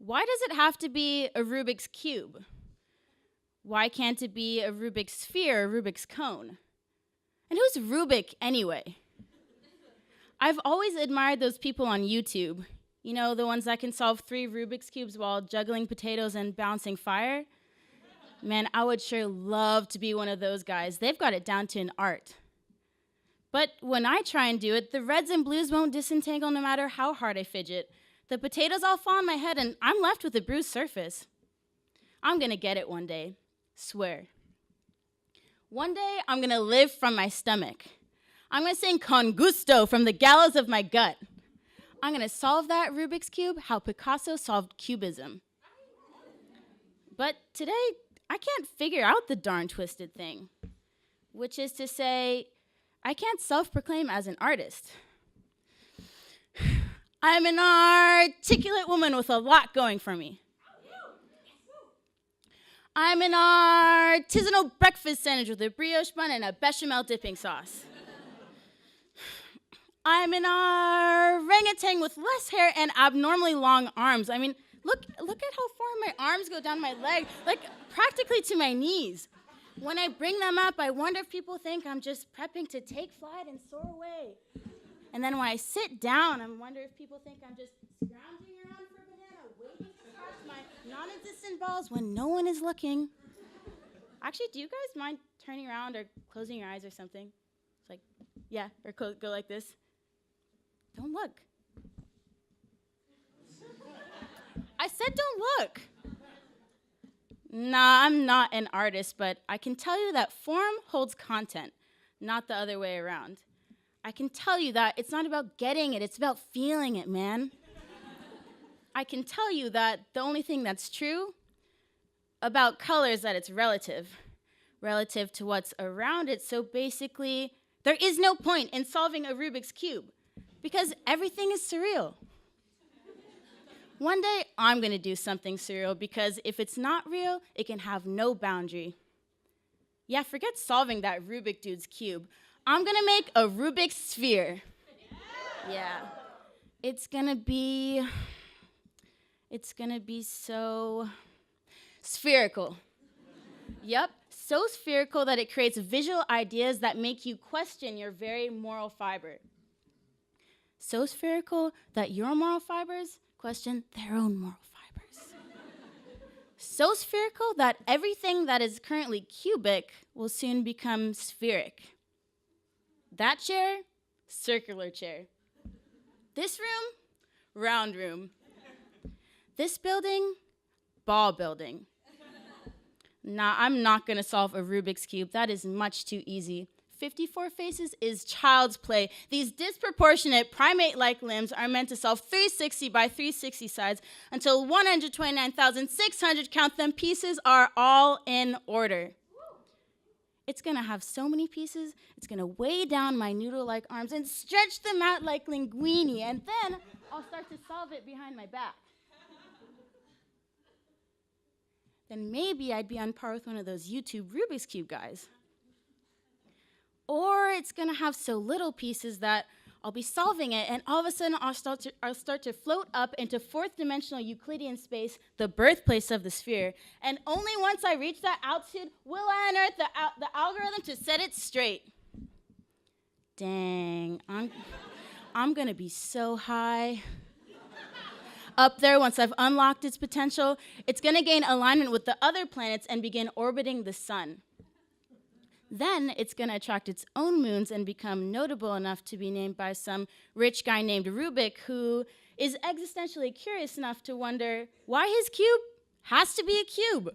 Why does it have to be a Rubik's Cube? Why can't it be a Rubik's Sphere or Rubik's Cone? And who's Rubik anyway? I've always admired those people on YouTube. You know, the ones that can solve 3 Rubik's Cubes while juggling potatoes and bouncing fire? Man, I would sure love to be one of those guys. They've got it down to an art. But when I try and do it, the reds and blues won't disentangle no matter how hard I fidget. The potatoes all fall on my head and I'm left with a bruised surface. I'm gonna get it one day, swear. One day, I'm gonna live from my stomach. I'm gonna sing con gusto from the gallows of my gut. I'm gonna solve that Rubik's Cube how Picasso solved Cubism. But today, I can't figure out the darn twisted thing, which is to say, I can't self-proclaim as an artist. I'm an articulate woman with a lot going for me. I'm an artisanal breakfast sandwich with a brioche bun and a bechamel dipping sauce. I'm an orangutan with less hair and abnormally long arms. I mean, look at how far my arms go down my leg, like practically to my knees. When I bring them up, I wonder if people think I'm just prepping to take flight and soar away. And then when I sit down, I wonder if people think I'm just scrounging around for a banana, waiting to catch my non-existent balls when no one is looking. Actually, do you guys mind turning around or closing your eyes or something? It's like, yeah, or go like this. Don't look. I said don't look. Nah, I'm not an artist, but I can tell you that form holds content, not the other way around. I can tell you that it's not about getting it, it's about feeling it, man. I can tell you that the only thing that's true about color is that it's relative to what's around it. So basically, there is no point in solving a Rubik's Cube because everything is surreal. One day, I'm gonna do something surreal because if it's not real, it can have no boundary. Yeah, forget solving that Rubik dude's cube. I'm gonna make a Rubix Sphere. Yeah. It's gonna be so spherical. Yep, so spherical that it creates visual ideas that make you question your very moral fiber. So spherical that your moral fibers question their own moral fibers. So spherical that everything that is currently cubic will soon become spheric. That chair, circular chair. This room, round room. This building, ball building. Nah, I'm not gonna solve a Rubik's Cube. That is much too easy. 54 faces is child's play. These disproportionate primate-like limbs are meant to solve 360 by 360 sides until 129,600, count them, pieces are all in order. It's gonna have so many pieces, it's gonna weigh down my noodle-like arms and stretch them out like linguine, and then I'll start to solve it behind my back. Then maybe I'd be on par with one of those YouTube Rubik's Cube guys. Or it's gonna have so little pieces that I'll be solving it, and all of a sudden I'll start to float up into 4th dimensional Euclidean space, the birthplace of the sphere. And only once I reach that altitude will I unearth the algorithm to set it straight. Dang, I'm gonna be so high. Up there, once I've unlocked its potential, it's gonna gain alignment with the other planets and begin orbiting the sun. Then it's gonna attract its own moons and become notable enough to be named by some rich guy named Rubik, who is existentially curious enough to wonder why his cube has to be a cube.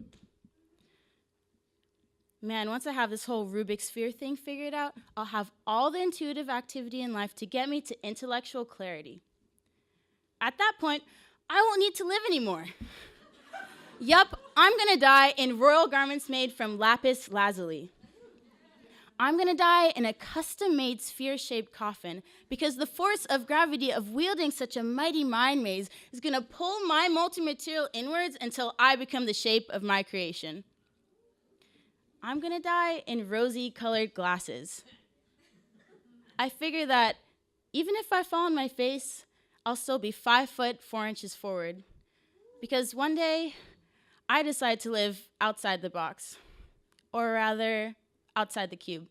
Man, once I have this whole Rubik Sphere thing figured out, I'll have all the intuitive activity in life to get me to intellectual clarity. At that point, I won't need to live anymore. Yup, I'm gonna die in royal garments made from lapis lazuli. I'm gonna die in a custom-made sphere-shaped coffin because the force of gravity of wielding such a mighty mind maze is gonna pull my multi-material inwards until I become the shape of my creation. I'm gonna die in rosy-colored glasses. I figure that even if I fall on my face, I'll still be 5 foot 4 inches forward Because one day, I decided to live outside the box, or rather, outside the cube.